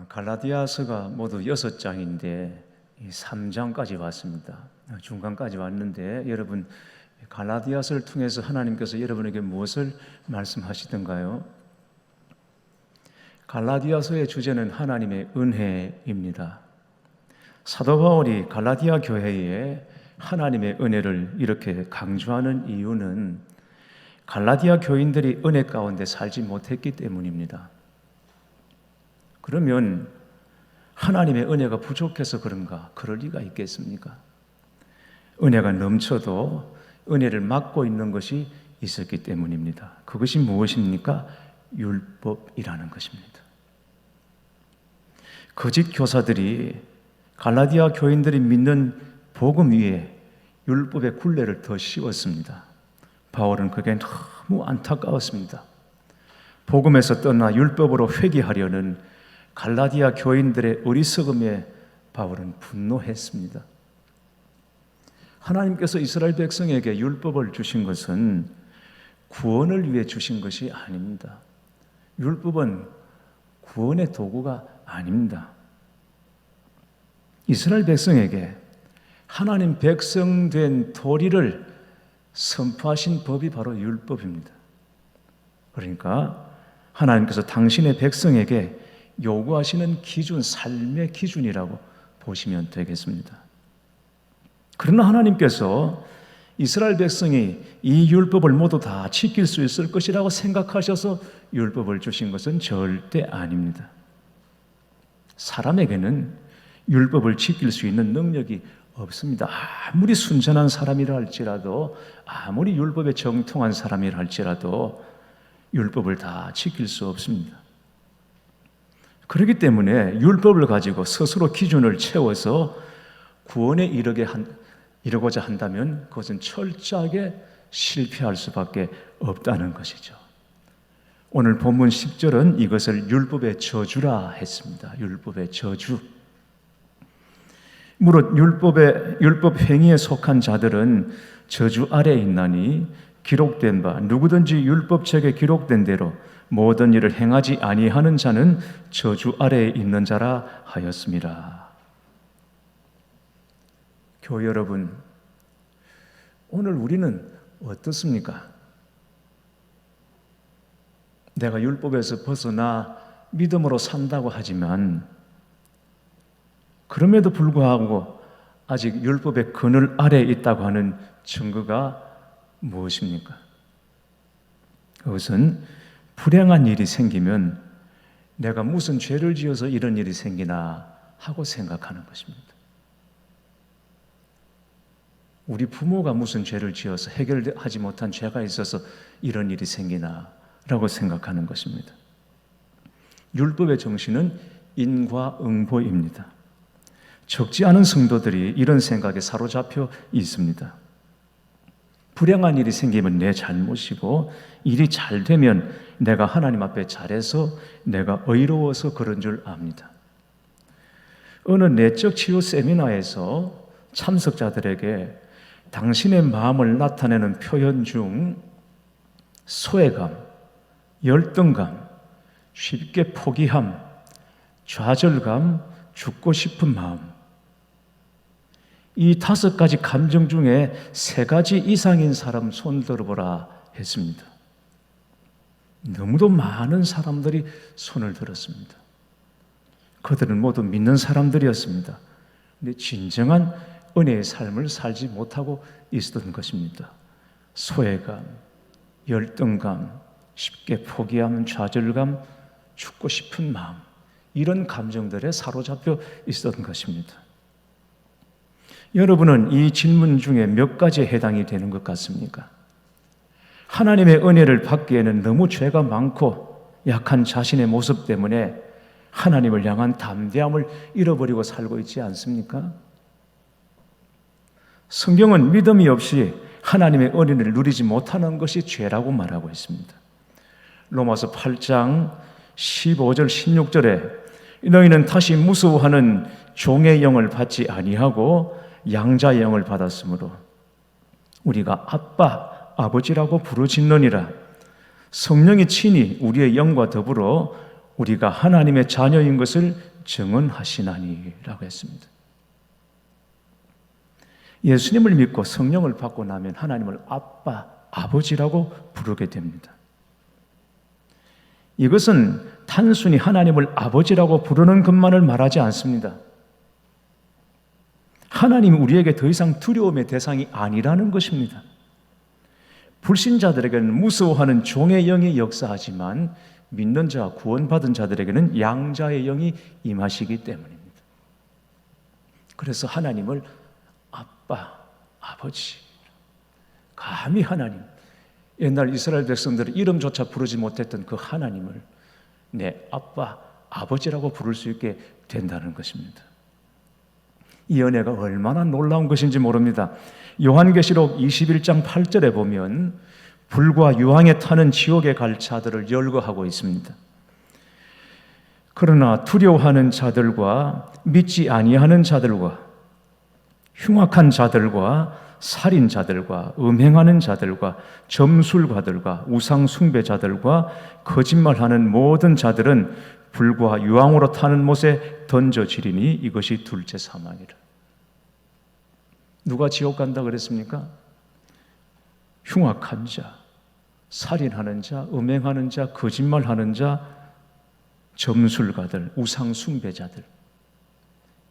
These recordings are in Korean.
갈라디아서가 모두 6장인데 3장까지 왔습니다. 중간까지 왔는데 여러분, 갈라디아서를 통해서 하나님께서 여러분에게 무엇을 말씀하시던가요? 갈라디아서의 주제는 하나님의 은혜입니다. 사도 바울이 갈라디아 교회에 하나님의 은혜를 이렇게 강조하는 이유는 갈라디아 교인들이 은혜 가운데 살지 못했기 때문입니다. 그러면 하나님의 은혜가 부족해서 그런가? 그럴 리가 있겠습니까? 은혜가 넘쳐도 은혜를 막고 있는 것이 있었기 때문입니다. 그것이 무엇입니까? 율법이라는 것입니다. 거짓 교사들이 갈라디아 교인들이 믿는 복음 위에 율법의 굴레를 더 씌웠습니다. 바울은 그게 너무 안타까웠습니다. 복음에서 떠나 율법으로 회귀하려는 갈라디아 교인들의 어리석음에 바울은 분노했습니다. 하나님께서 이스라엘 백성에게 율법을 주신 것은 구원을 위해 주신 것이 아닙니다. 율법은 구원의 도구가 아닙니다. 이스라엘 백성에게 하나님 백성 된 도리를 선포하신 법이 바로 율법입니다. 그러니까 하나님께서 당신의 백성에게 요구하시는 기준, 삶의 기준이라고 보시면 되겠습니다. 그러나 하나님께서 이스라엘 백성이 이 율법을 모두 다 지킬 수 있을 것이라고 생각하셔서 율법을 주신 것은 절대 아닙니다. 사람에게는 율법을 지킬 수 있는 능력이 없습니다. 아무리 순전한 사람이라 할지라도, 아무리 율법에 정통한 사람이라 할지라도 율법을 다 지킬 수 없습니다. 그렇기 때문에 율법을 가지고 스스로 기준을 채워서 구원에 이르고자 한다면 그것은 철저하게 실패할 수밖에 없다는 것이죠. 오늘 본문 10절은 이것을 율법의 저주라 했습니다. 율법의 저주. 무릇 율법 행위에 속한 자들은 저주 아래에 있나니 기록된 바 누구든지 율법책에 기록된 대로 모든 일을 행하지 아니하는 자는 저주 아래에 있는 자라 하였습니다. 교회 여러분, 오늘 우리는 어떻습니까? 내가 율법에서 벗어나 믿음으로 산다고 하지만 그럼에도 불구하고 아직 율법의 그늘 아래에 있다고 하는 증거가 무엇입니까? 그것은 불행한 일이 생기면 내가 무슨 죄를 지어서 이런 일이 생기나 하고 생각하는 것입니다. 우리 부모가 무슨 죄를 지어서 해결하지 못한 죄가 있어서 이런 일이 생기나 라고 생각하는 것입니다. 율법의 정신은 인과응보입니다. 적지 않은 성도들이 이런 생각에 사로잡혀 있습니다. 불행한 일이 생기면 내 잘못이고 일이 잘 되면 내가 하나님 앞에 잘해서 내가 의로워서 그런 줄 압니다. 어느 내적 치유 세미나에서 참석자들에게 당신의 마음을 나타내는 표현 중 소외감, 열등감, 쉽게 포기함, 좌절감, 죽고 싶은 마음, 이 5가지 감정 중에 3가지 이상인 사람 손 들어보라 했습니다. 너무도 많은 사람들이 손을 들었습니다. 그들은 모두 믿는 사람들이었습니다. 근데 진정한 은혜의 삶을 살지 못하고 있었던 것입니다. 소외감, 열등감, 쉽게 포기함, 좌절감, 죽고 싶은 마음, 이런 감정들에 사로잡혀 있었던 것입니다. 여러분은 이 질문 중에 몇 가지에 해당이 되는 것 같습니까? 하나님의 은혜를 받기에는 너무 죄가 많고 약한 자신의 모습 때문에 하나님을 향한 담대함을 잃어버리고 살고 있지 않습니까? 성경은 믿음이 없이 하나님의 은혜를 누리지 못하는 것이 죄라고 말하고 있습니다. 로마서 8장 15절 16절에 너희는 다시 무서워하는 종의 영을 받지 아니하고 양자의 영을 받았으므로 우리가 아빠, 아버지라고 부르짖느니라. 성령이 친히 우리의 영과 더불어 우리가 하나님의 자녀인 것을 정언하시나니라고 했습니다. 예수님을 믿고 성령을 받고 나면 하나님을 아빠, 아버지라고 부르게 됩니다. 이것은 단순히 하나님을 아버지라고 부르는 것만을 말하지 않습니다. 하나님이 우리에게 더 이상 두려움의 대상이 아니라는 것입니다. 불신자들에게는 무서워하는 종의 영이 역사하지만 믿는 자, 구원받은 자들에게는 양자의 영이 임하시기 때문입니다. 그래서 하나님을 아빠, 아버지, 감히 하나님, 옛날 이스라엘 백성들은 이름조차 부르지 못했던 그 하나님을 내 아빠, 아버지라고 부를 수 있게 된다는 것입니다. 이 은혜가 얼마나 놀라운 것인지 모릅니다. 요한계시록 21장 8절에 보면 불과 유황에 타는 지옥에 갈 자들을 열거하고 있습니다. 그러나 두려워하는 자들과 믿지 아니하는 자들과 흉악한 자들과 살인자들과 음행하는 자들과 점술가들과 우상 숭배자들과 거짓말하는 모든 자들은 불과 유황으로 타는 못에 던져지리니 이것이 둘째 사망이라. 누가 지옥 간다 그랬습니까? 흉악한 자, 살인하는 자, 음행하는 자, 거짓말하는 자, 점술가들, 우상 숭배자들,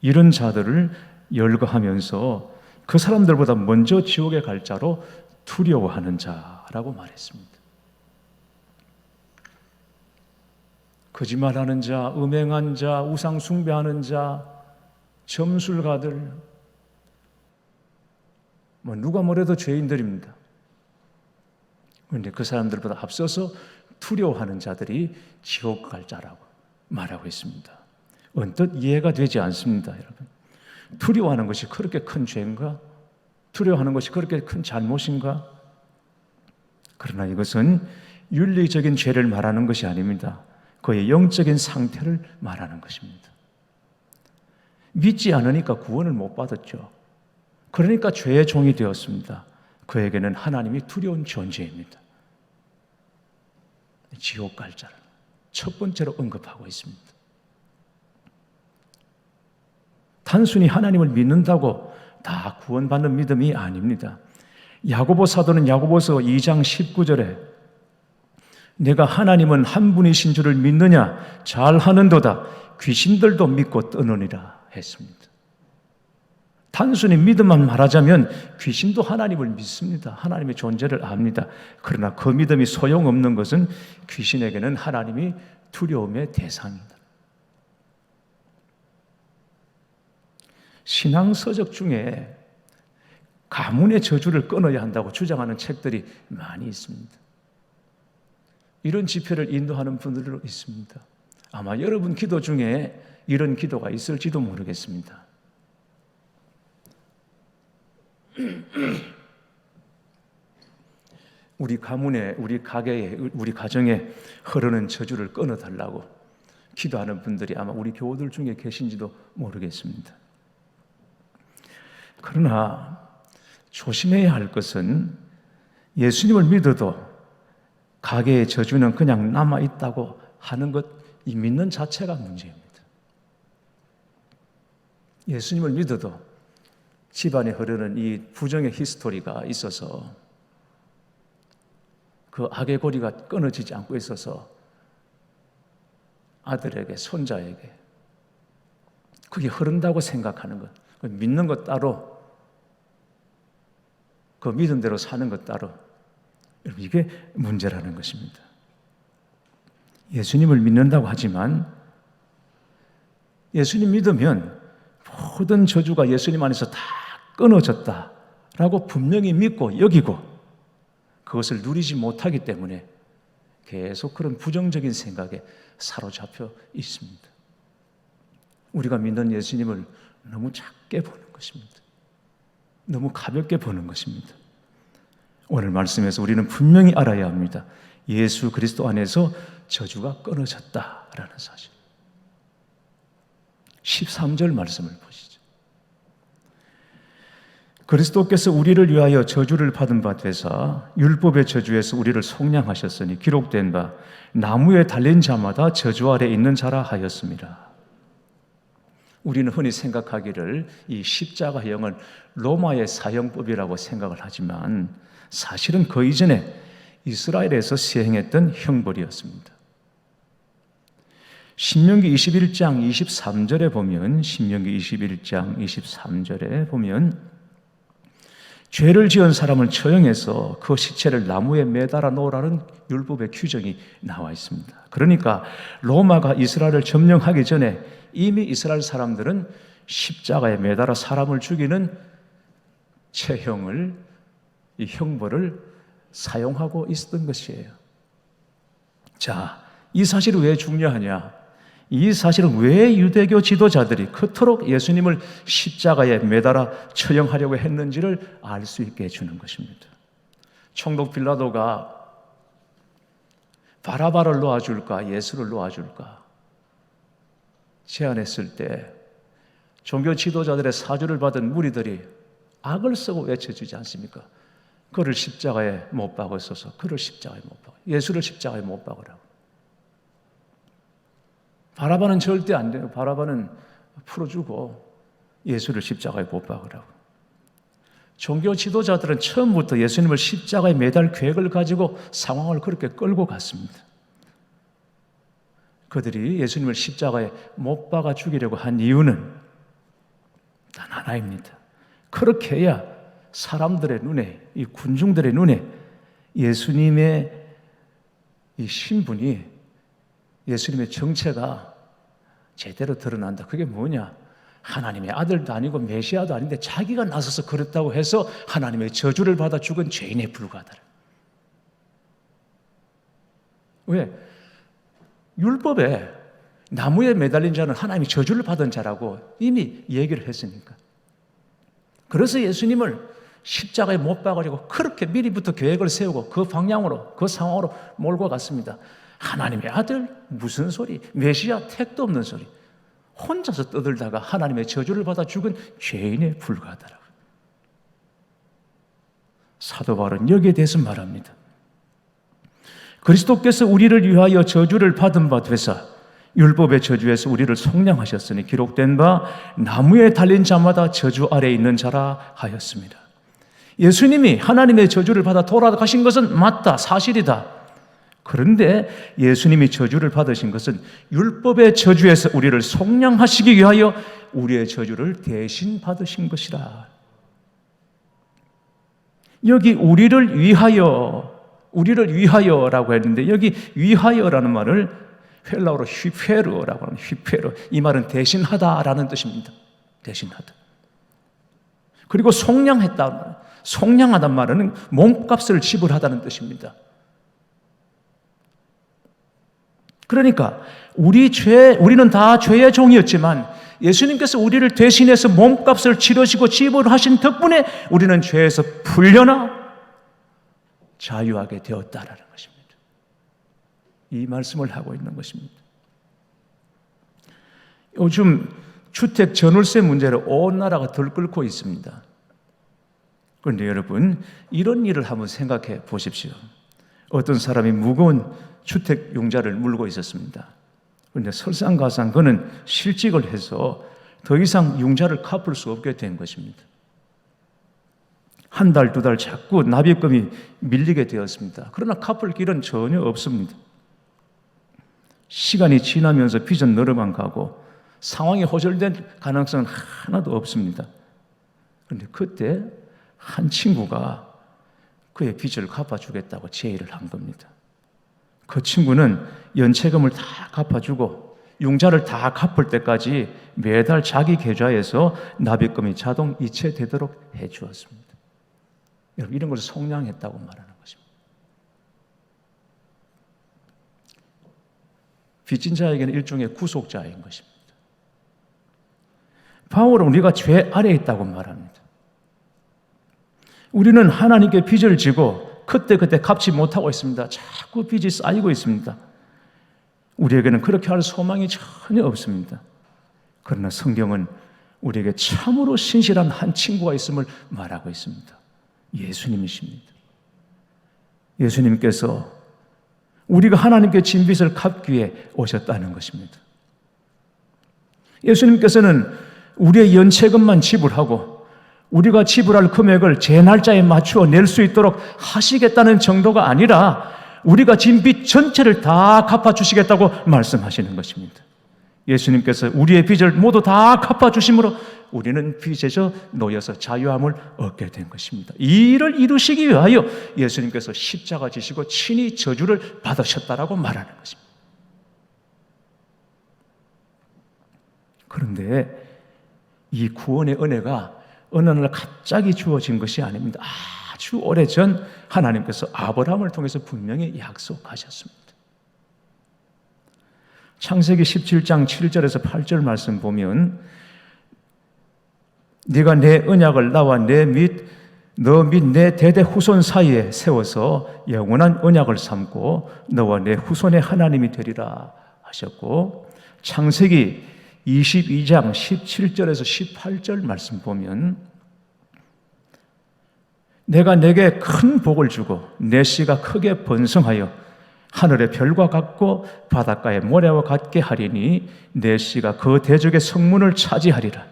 이런 자들을 열거하면서 그 사람들보다 먼저 지옥에 갈 자로 두려워하는 자라고 말했습니다. 거짓말하는 자, 음행한 자, 우상 숭배하는 자, 점술가들, 누가 뭐래도 죄인들입니다. 그런데 그 사람들보다 앞서서 두려워하는 자들이 지옥 갈 자라고 말하고 있습니다. 언뜻 이해가 되지 않습니다, 여러분. 두려워하는 것이 그렇게 큰 죄인가? 두려워하는 것이 그렇게 큰 잘못인가? 그러나 이것은 윤리적인 죄를 말하는 것이 아닙니다. 그의 영적인 상태를 말하는 것입니다. 믿지 않으니까 구원을 못 받았죠. 그러니까 죄의 종이 되었습니다. 그에게는 하나님이 두려운 존재입니다. 지옥 갈 자를 첫 번째로 언급하고 있습니다. 단순히 하나님을 믿는다고 다 구원받는 믿음이 아닙니다. 야고보 사도는 야고보서 2장 19절에 내가 하나님은 한 분이신 줄을 믿느냐 잘하는도다 귀신들도 믿고 떠느니라 했습니다. 단순히 믿음만 말하자면 귀신도 하나님을 믿습니다. 하나님의 존재를 압니다. 그러나 그 믿음이 소용없는 것은 귀신에게는 하나님이 두려움의 대상입니다. 신앙서적 중에 가문의 저주를 끊어야 한다고 주장하는 책들이 많이 있습니다. 이런 집회를 인도하는 분들도 있습니다. 아마 여러분 기도 중에 이런 기도가 있을지도 모르겠습니다. 우리 가문에, 우리 가게에, 우리 가정에 흐르는 저주를 끊어달라고 기도하는 분들이 아마 우리 교우들 중에 계신지도 모르겠습니다. 그러나 조심해야 할 것은 예수님을 믿어도 가게의 저주는 그냥 남아있다고 하는 것, 이 믿는 자체가 문제입니다. 예수님을 믿어도 집안에 흐르는 이 부정의 히스토리가 있어서 그 악의 고리가 끊어지지 않고 있어서 아들에게, 손자에게 그게 흐른다고 생각하는 것, 믿는 것 따로, 그 믿음대로 사는 것 따로, 이게 문제라는 것입니다. 예수님을 믿는다고 하지만 예수님 믿으면 모든 저주가 예수님 안에서 다 끊어졌다라고 분명히 믿고 여기고 그것을 누리지 못하기 때문에 계속 그런 부정적인 생각에 사로잡혀 있습니다. 우리가 믿는 예수님을 너무 작게 보는 것입니다. 너무 가볍게 보는 것입니다. 오늘 말씀에서 우리는 분명히 알아야 합니다. 예수 그리스도 안에서 저주가 끊어졌다라는 사실. 13절 말씀을 보시죠. 그리스도께서 우리를 위하여 저주를 받은 바 되사 율법의 저주에서 우리를 속량하셨으니 기록된 바 나무에 달린 자마다 저주 아래 있는 자라 하였습니다. 우리는 흔히 생각하기를 이 십자가형은 로마의 사형법이라고 생각을 하지만 사실은 그 이전에 이스라엘에서 시행했던 형벌이었습니다. 신명기 21장 23절에 보면 신명기 21장 23절에 보면 죄를 지은 사람을 처형해서 그 시체를 나무에 매달아 놓으라는 율법의 규정이 나와 있습니다. 그러니까 로마가 이스라엘을 점령하기 전에 이미 이스라엘 사람들은 십자가에 매달아 사람을 죽이는 체형을, 이 형벌을 사용하고 있었던 것이에요. 자, 이 사실이 왜 중요하냐? 이 사실은 왜 유대교 지도자들이 그토록 예수님을 십자가에 매달아 처형하려고 했는지를 알 수 있게 해주는 것입니다. 총독 빌라도가 바라바를 놓아줄까 예수를 놓아줄까 제안했을 때 종교 지도자들의 사주를 받은 무리들이 악을 쓰고 외쳐주지 않습니까? 그를 십자가에 못 박으소서, 그를 십자가에 못 박으라, 예수를 십자가에 못 박으라고. 바라바는 절대 안 돼요. 바라바는 풀어주고 예수를 십자가에 못 박으라고. 종교 지도자들은 처음부터 예수님을 십자가에 매달 계획을 가지고 상황을 그렇게 끌고 갔습니다. 그들이 예수님을 십자가에 못 박아 죽이려고 한 이유는 단 하나입니다. 그렇게 해야 사람들의 눈에, 이 군중들의 눈에 예수님의 이 신분이, 예수님의 정체가 제대로 드러난다. 그게 뭐냐? 하나님의 아들도 아니고 메시아도 아닌데 자기가 나서서 그랬다고 해서 하나님의 저주를 받아 죽은 죄인에 불과하다. 왜? 율법에 나무에 매달린 자는 하나님이 저주를 받은 자라고 이미 얘기를 했으니까. 그래서 예수님을 십자가에 못 박으려고 그렇게 미리부터 계획을 세우고 그 방향으로, 그 상황으로 몰고 갔습니다. 하나님의 아들? 무슨 소리? 메시아? 택도 없는 소리. 혼자서 떠들다가 하나님의 저주를 받아 죽은 죄인에 불과하더라고요. 사도 바울은 여기에 대해서 말합니다. 그리스도께서 우리를 위하여 저주를 받은 바 되사 율법의 저주에서 우리를 속량하셨으니 기록된 바 나무에 달린 자마다 저주 아래에 있는 자라 하였습니다. 예수님이 하나님의 저주를 받아 돌아가신 것은 맞다, 사실이다. 그런데 예수님이 저주를 받으신 것은 율법의 저주에서 우리를 속량하시기 위하여 우리의 저주를 대신 받으신 것이라. 여기 우리를 위하여라고 했는데 여기 위하여라는 말을 헬라어로 휘페르라고 합니다. 휘페르. 이 말은 대신하다라는 뜻입니다. 대신하다. 그리고 속량했다. 속량하단 말은 몸값을 지불하다는 뜻입니다. 그러니까 우리는 다 죄의 종이었지만 예수님께서 우리를 대신해서 몸값을 치르시고 지불하신 덕분에 우리는 죄에서 풀려나 자유하게 되었다라는 것입니다. 이 말씀을 하고 있는 것입니다. 요즘 주택 전월세 문제로 온 나라가 들끓고 있습니다. 그런데 여러분, 이런 일을 한번 생각해 보십시오. 어떤 사람이 무거운 주택 융자를 물고 있었습니다. 그런데 설상가상 그는 실직을 해서 더 이상 융자를 갚을 수 없게 된 것입니다. 한 달, 두 달 자꾸 납입금이 밀리게 되었습니다. 그러나 갚을 길은 전혀 없습니다. 시간이 지나면서 빚은 늘어만 가고 상황이 호전된 가능성은 하나도 없습니다. 그런데 그때 한 친구가 그의 빚을 갚아주겠다고 제의를 한 겁니다. 그 친구는 연체금을 다 갚아주고 융자를 다 갚을 때까지 매달 자기 계좌에서 납입금이 자동 이체되도록 해주었습니다. 여러분, 이런 것을 속량했다고 말하는 것입니다. 빚진 자에게는 일종의 구속자인 것입니다. 바울은 우리가 죄 아래에 있다고 말합니다. 우리는 하나님께 빚을 지고 그때 갚지 못하고 있습니다. 자꾸 빚이 쌓이고 있습니다. 우리에게는 그렇게 할 소망이 전혀 없습니다. 그러나 성경은 우리에게 참으로 신실한 한 친구가 있음을 말하고 있습니다. 예수님이십니다. 예수님께서 우리가 하나님께 진 빚을 갚기 위해 오셨다는 것입니다. 예수님께서는 우리의 연체금만 지불하고 우리가 지불할 금액을 제 날짜에 맞추어 낼 수 있도록 하시겠다는 정도가 아니라 우리가 진 빚 전체를 다 갚아주시겠다고 말씀하시는 것입니다. 예수님께서 우리의 빚을 모두 다 갚아주심으로 우리는 빚에서 놓여서 자유함을 얻게 된 것입니다. 이 일을 이루시기 위하여 예수님께서 십자가 지시고 친히 저주를 받으셨다라고 말하는 것입니다. 그런데 이 구원의 은혜가 어느 날 갑자기 주어진 것이 아닙니다. 아주 오래전 하나님께서 아브라함을 통해서 분명히 약속하셨습니다. 창세기 17장 7절에서 8절 말씀 보면 네가 내 언약을 나와 너 및 내 대대 후손 사이에 세워서 영원한 언약을 삼고 너와 내 후손의 하나님이 되리라 하셨고, 창세기 22장 17절에서 18절 말씀 보면 내가 내게 큰 복을 주고 내 씨가 크게 번성하여 하늘의 별과 같고 바닷가의 모래와 같게 하리니 내 씨가 그 대적의 성문을 차지하리라.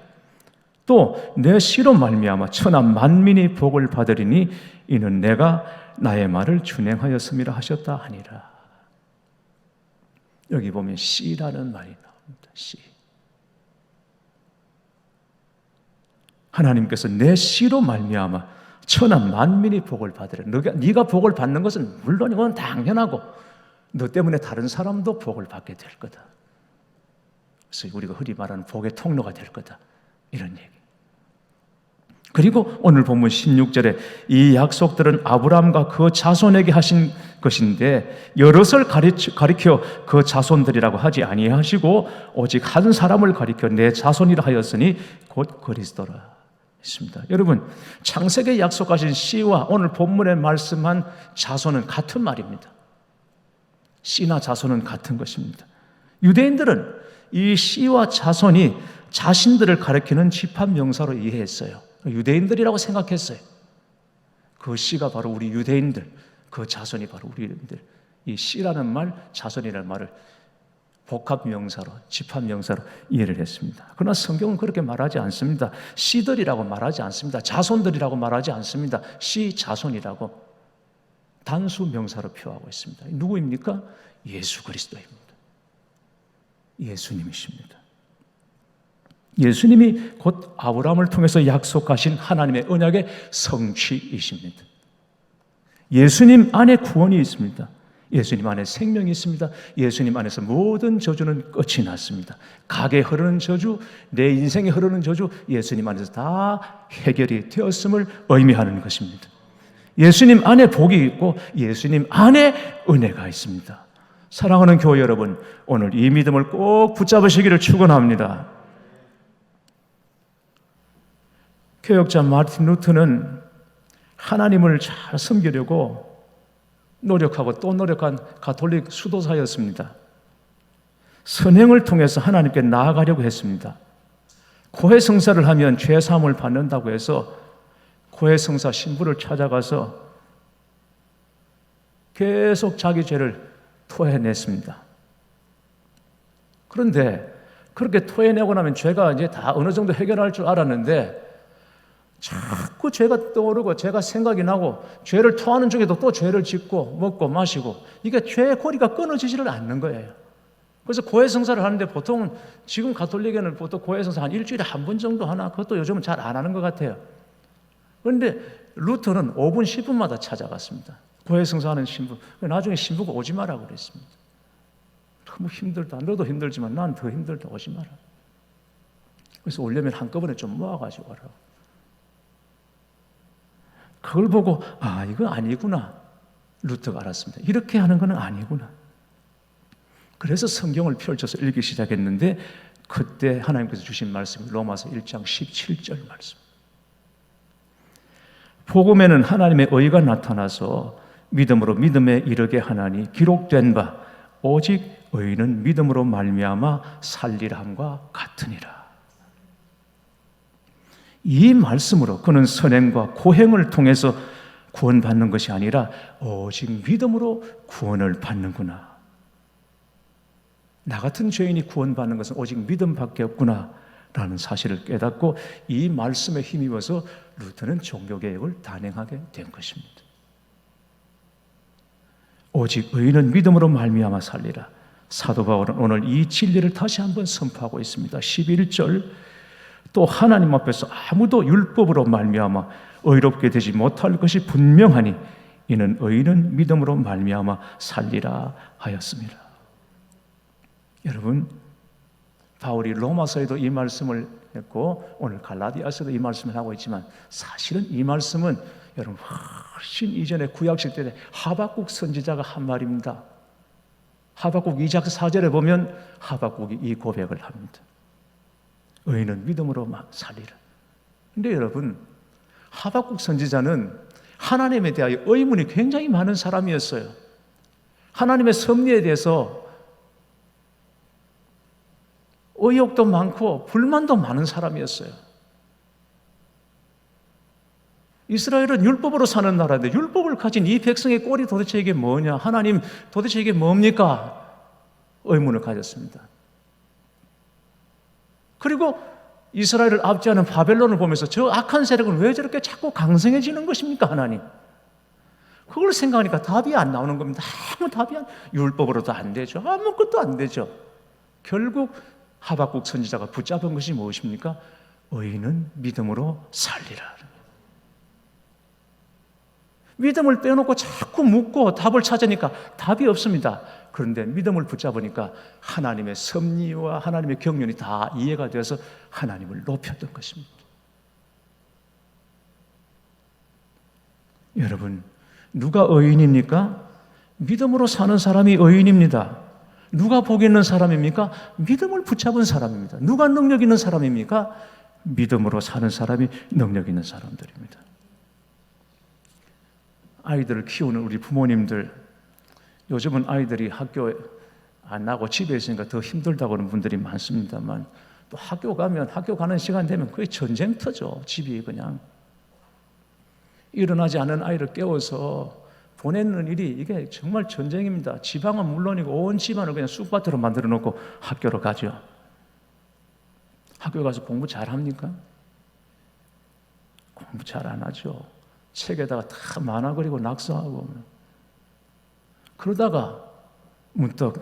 또 내 씨로 말미암아 천하 만민이 복을 받으리니 이는 내가 나의 말을 준행하였음이라 하셨다 하니라. 여기 보면 씨라는 말이 나옵니다. 씨. 하나님께서 내 씨로 말미암아 천하 만민이 복을 받으리라. 네가 복을 받는 것은 물론 이건 당연하고 너 때문에 다른 사람도 복을 받게 될 거다. 그래서 우리가 흔히 말하는 복의 통로가 될 거다. 이런 얘기. 그리고 오늘 본문 16절에 이 약속들은 아브라함과 그 자손에게 하신 것인데 여럿을 가리켜 그 자손들이라고 하지 아니하시고 오직 한 사람을 가리켜 내 자손이라 하였으니 곧 그리스도라 했습니다. 여러분, 창세기에 약속하신 씨와 오늘 본문에 말씀한 자손은 같은 말입니다. 씨나 자손은 같은 것입니다. 유대인들은 이 씨와 자손이 자신들을 가리키는 집합 명사로 이해했어요. 유대인들이라고 생각했어요. 그 씨가 바로 우리 유대인들, 그 자손이 바로 우리 유대인들. 이 씨라는 말, 자손이라는 말을 복합 명사로, 집합 명사로 이해를 했습니다. 그러나 성경은 그렇게 말하지 않습니다. 씨들이라고 말하지 않습니다. 자손들이라고 말하지 않습니다. 씨, 자손이라고 단수 명사로 표하고 있습니다. 누구입니까? 예수 그리스도입니다. 예수님이십니다. 예수님이 곧 아브라함을 통해서 약속하신 하나님의 언약의 성취이십니다. 예수님 안에 구원이 있습니다. 예수님 안에 생명이 있습니다. 예수님 안에서 모든 저주는 끝이 났습니다. 가게 흐르는 저주, 내 인생에 흐르는 저주, 예수님 안에서 다 해결이 되었음을 의미하는 것입니다. 예수님 안에 복이 있고 예수님 안에 은혜가 있습니다. 사랑하는 교회 여러분, 오늘 이 믿음을 꼭 붙잡으시기를 축원합니다. 교역자 마틴 루터는 하나님을 잘 섬기려고 노력하고 또 노력한 가톨릭 수도사였습니다. 선행을 통해서 하나님께 나아가려고 했습니다. 고해성사를 하면 죄사함을 받는다고 해서 고해성사 신부를 찾아가서 계속 자기 죄를 토해냈습니다. 그런데 그렇게 토해내고 나면 죄가 이제 다 어느 정도 해결할 줄 알았는데 자꾸 죄가 떠오르고 죄가 생각이 나고 죄를 토하는 중에도 또 죄를 짓고 먹고 마시고 이게 죄의 고리가 끊어지지를 않는 거예요. 그래서 고해성사를 하는데 보통은 지금 가톨릭에는 보통 고해성사 한 일주일에 한 번 정도 하나? 그것도 요즘은 잘 안 하는 것 같아요. 그런데 루터는 5분, 10분마다 찾아갔습니다. 고해성사하는 신부. 나중에 신부가 오지 마라고 그랬습니다. 너무 힘들다. 너도 힘들지만 난 더 힘들다. 오지 마라. 그래서 오려면 한꺼번에 좀 모아가지고 와라. 그걸 보고 이거 아니구나. 루터가 알았습니다. 이렇게 하는 건 아니구나. 그래서 성경을 펼쳐서 읽기 시작했는데 그때 하나님께서 주신 말씀이 로마서 1장 17절 말씀. 복음에는 하나님의 의가 나타나서 믿음으로 믿음에 이르게 하나니 기록된 바 오직 의인은 믿음으로 말미암아 살리라 함과 같으니라. 이 말씀으로 그는 선행과 고행을 통해서 구원받는 것이 아니라 오직 믿음으로 구원을 받는구나. 나 같은 죄인이 구원받는 것은 오직 믿음밖에 없구나라는 사실을 깨닫고 이 말씀에 힘입어서 루터는 종교개혁을 단행하게 된 것입니다. 오직 의인은 믿음으로 말미암아 살리라. 사도 바울은 오늘 이 진리를 다시 한번 선포하고 있습니다. 11절, 또 하나님 앞에서 아무도 율법으로 말미암아 의롭게 되지 못할 것이 분명하니 이는 의인은 믿음으로 말미암아 살리라 하였습니다. 여러분, 바울이 로마서에도 이 말씀을 했고 오늘 갈라디아서도 이 말씀을 하고 있지만 사실은 이 말씀은 여러분 훨씬 이전에 구약시대 하박국 선지자가 한 말입니다. 하박국 2장 4절에 보면 하박국이 이 고백을 합니다. 의인은 믿음으로 살리라. 근데 여러분, 하박국 선지자는 하나님에 대하여 의문이 굉장히 많은 사람이었어요. 하나님의 섭리에 대해서 의욕도 많고 불만도 많은 사람이었어요. 이스라엘은 율법으로 사는 나라인데 율법을 가진 이 백성의 꼴이 도대체 이게 뭐냐? 하나님 도대체 이게 뭡니까? 의문을 가졌습니다. 그리고 이스라엘을 압제하는 바벨론을 보면서 저 악한 세력은 왜 저렇게 자꾸 강성해지는 것입니까, 하나님? 그걸 생각하니까 답이 안 나오는 겁니다. 아무 답이 율법으로도 안 되죠. 아무것도 안 되죠. 결국 하박국 선지자가 붙잡은 것이 무엇입니까? 의인은 믿음으로 살리라. 믿음을 빼놓고 자꾸 묻고 답을 찾으니까 답이 없습니다. 그런데 믿음을 붙잡으니까 하나님의 섭리와 하나님의 경륜이 다 이해가 되어서 하나님을 높였던 것입니다. 여러분, 누가 의인입니까? 믿음으로 사는 사람이 의인입니다. 누가 복 있는 사람입니까? 믿음을 붙잡은 사람입니다. 누가 능력 있는 사람입니까? 믿음으로 사는 사람이 능력 있는 사람들입니다. 아이들을 키우는 우리 부모님들, 요즘은 아이들이 학교 안 나고 집에 있으니까 더 힘들다고 하는 분들이 많습니다만 또 학교 가면 학교 가는 시간 되면 거의 전쟁터죠. 집이 그냥 일어나지 않은 아이를 깨워서 보내는 일이 이게 정말 전쟁입니다. 지방은 물론이고 온 집안을 그냥 쑥밭으로 만들어 놓고 학교로 가죠. 학교 가서 공부 잘합니까? 공부 잘 안 하죠. 책에다가 다 만화 그리고 낙서하고 그러다가 문득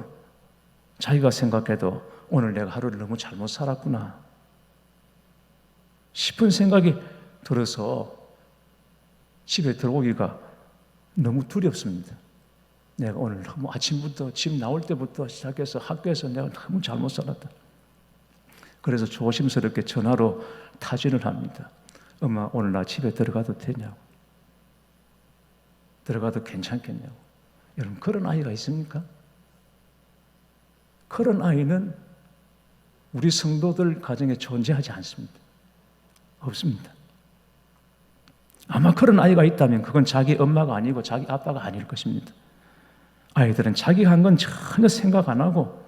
자기가 생각해도 오늘 내가 하루를 너무 잘못 살았구나 싶은 생각이 들어서 집에 들어오기가 너무 두렵습니다. 내가 오늘 너무 아침부터 집 나올 때부터 시작해서 학교에서 내가 너무 잘못 살았다. 그래서 조심스럽게 전화로 타진을 합니다. 엄마, 오늘 나 집에 들어가도 되냐고. 들어가도 괜찮겠냐고. 여러분, 그런 아이가 있습니까? 그런 아이는 우리 성도들 가정에 존재하지 않습니다. 없습니다. 아마 그런 아이가 있다면 그건 자기 엄마가 아니고 자기 아빠가 아닐 것입니다. 아이들은 자기가 한 건 전혀 생각 안 하고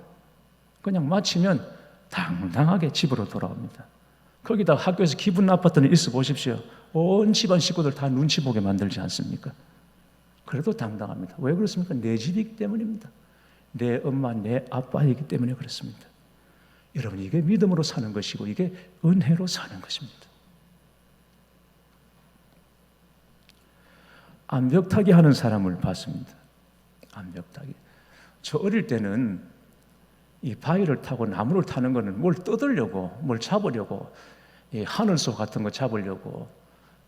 그냥 마치면 당당하게 집으로 돌아옵니다. 거기다 학교에서 기분 나빴던 일 있어 보십시오. 온 집안 식구들 다 눈치 보게 만들지 않습니까? 그래도 당당합니다. 왜 그렇습니까? 내 집이기 때문입니다. 내 엄마, 내 아빠이기 때문에 그렇습니다. 여러분, 이게 믿음으로 사는 것이고 이게 은혜로 사는 것입니다. 암벽타기 하는 사람을 봤습니다. 암벽타기. 저 어릴 때는 이 바위를 타고 나무를 타는 거는 뭘 뜯으려고, 뭘 잡으려고, 이 하늘소 같은 거 잡으려고,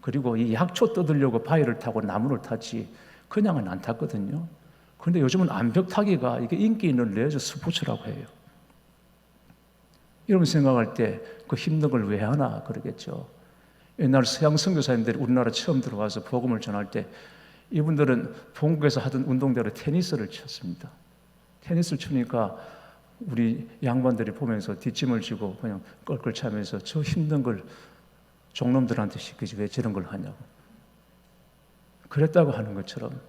그리고 이 약초 뜯으려고 바위를 타고 나무를 타지 그냥은 안 탔거든요. 그런데 요즘은 암벽타기가 이게 인기 있는 레저 스포츠라고 해요. 여러분 생각할 때 그 힘든 걸 왜 하나 그러겠죠. 옛날 서양 선교사님들이 우리나라 처음 들어와서 복음을 전할 때 이분들은 본국에서 하던 운동대로 테니스를 쳤습니다. 테니스를 치니까 우리 양반들이 보면서 뒷짐을 지고 그냥 껄껄 차면서 저 힘든 걸 종놈들한테 시키지 왜 저런 걸 하냐고 그랬다고 하는 것처럼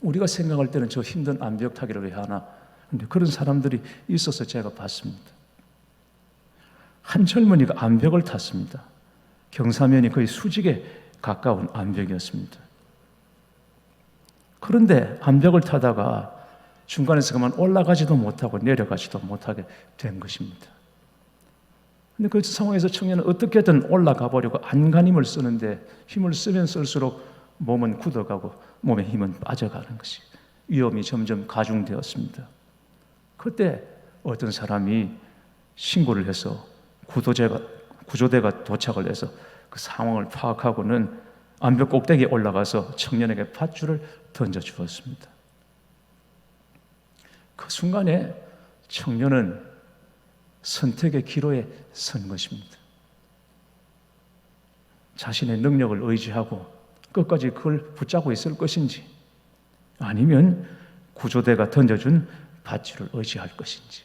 우리가 생각할 때는 저 힘든 암벽타기를 왜 하나. 그런데 그런 사람들이 있어서 제가 봤습니다. 한 젊은이가 암벽을 탔습니다. 경사면이 거의 수직에 가까운 암벽이었습니다. 그런데 암벽을 타다가 중간에서 그만 올라가지도 못하고 내려가지도 못하게 된 것입니다. 근데 그 상황에서 청년은 어떻게든 올라가 보려고 안간힘을 쓰는데 힘을 쓰면 쓸수록 몸은 굳어가고 몸의 힘은 빠져가는 것이 위험이 점점 가중되었습니다. 그때 어떤 사람이 신고를 해서 구조대가 도착을 해서 그 상황을 파악하고는 암벽 꼭대기에 올라가서 청년에게 밧줄을 던져주었습니다. 그 순간에 청년은 선택의 기로에 선 것입니다. 자신의 능력을 의지하고 끝까지 그걸 붙잡고 있을 것인지 아니면 구조대가 던져준 밧줄을 의지할 것인지.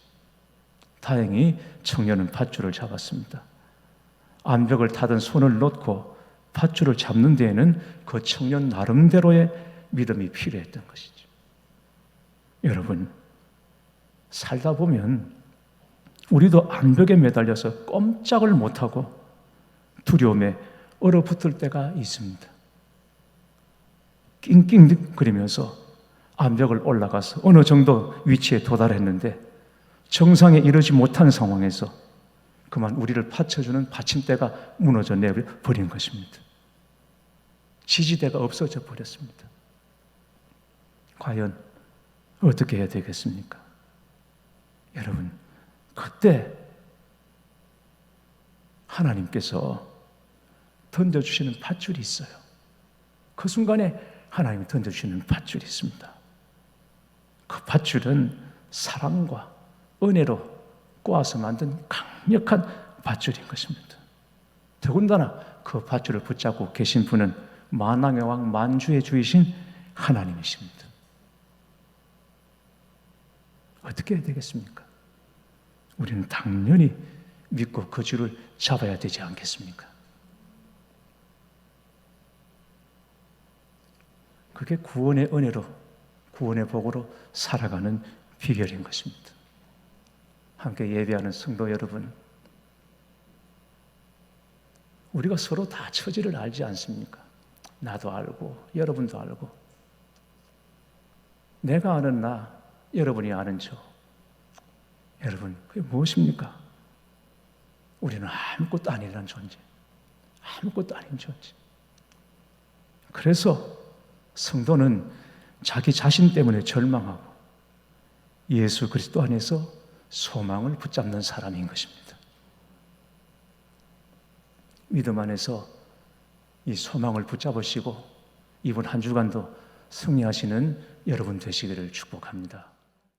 다행히 청년은 밧줄을 잡았습니다. 암벽을 타던 손을 놓고 밧줄을 잡는 데에는 그 청년 나름대로의 믿음이 필요했던 것이죠. 여러분, 살다 보면 우리도 암벽에 매달려서 꼼짝을 못하고 두려움에 얼어붙을 때가 있습니다. 낑낑거리면서 암벽을 올라가서 어느 정도 위치에 도달했는데 정상에 이르지 못한 상황에서 그만 우리를 받쳐주는 받침대가 무너져 내버린 것입니다. 지지대가 없어져 버렸습니다. 과연 어떻게 해야 되겠습니까? 여러분, 그때 하나님께서 던져주시는 밧줄이 있어요. 그 순간에 하나님이 던져주시는 밧줄이 있습니다. 그 밧줄은 사랑과 은혜로 꼬아서 만든 강력한 밧줄인 것입니다. 더군다나 그 밧줄을 붙잡고 계신 분은 만왕의 왕 만주의 주이신 하나님이십니다. 어떻게 해야 되겠습니까? 우리는 당연히 믿고 그 줄을 잡아야 되지 않겠습니까? 그게 구원의 은혜로, 구원의 복으로 살아가는 비결인 것입니다. 함께 예배하는 성도 여러분, 우리가 서로 다 처지를 알지 않습니까? 나도 알고 여러분도 알고, 내가 아는 나, 여러분이 아는 저. 여러분, 그게 무엇입니까? 우리는 아무것도 아니라는 존재, 아무것도 아닌 존재. 그래서 성도는 자기 자신 때문에 절망하고 예수 그리스도 안에서 소망을 붙잡는 사람인 것입니다. 믿음 안에서 이 소망을 붙잡으시고 이번 한 주간도 승리하시는 여러분 되시기를 축복합니다.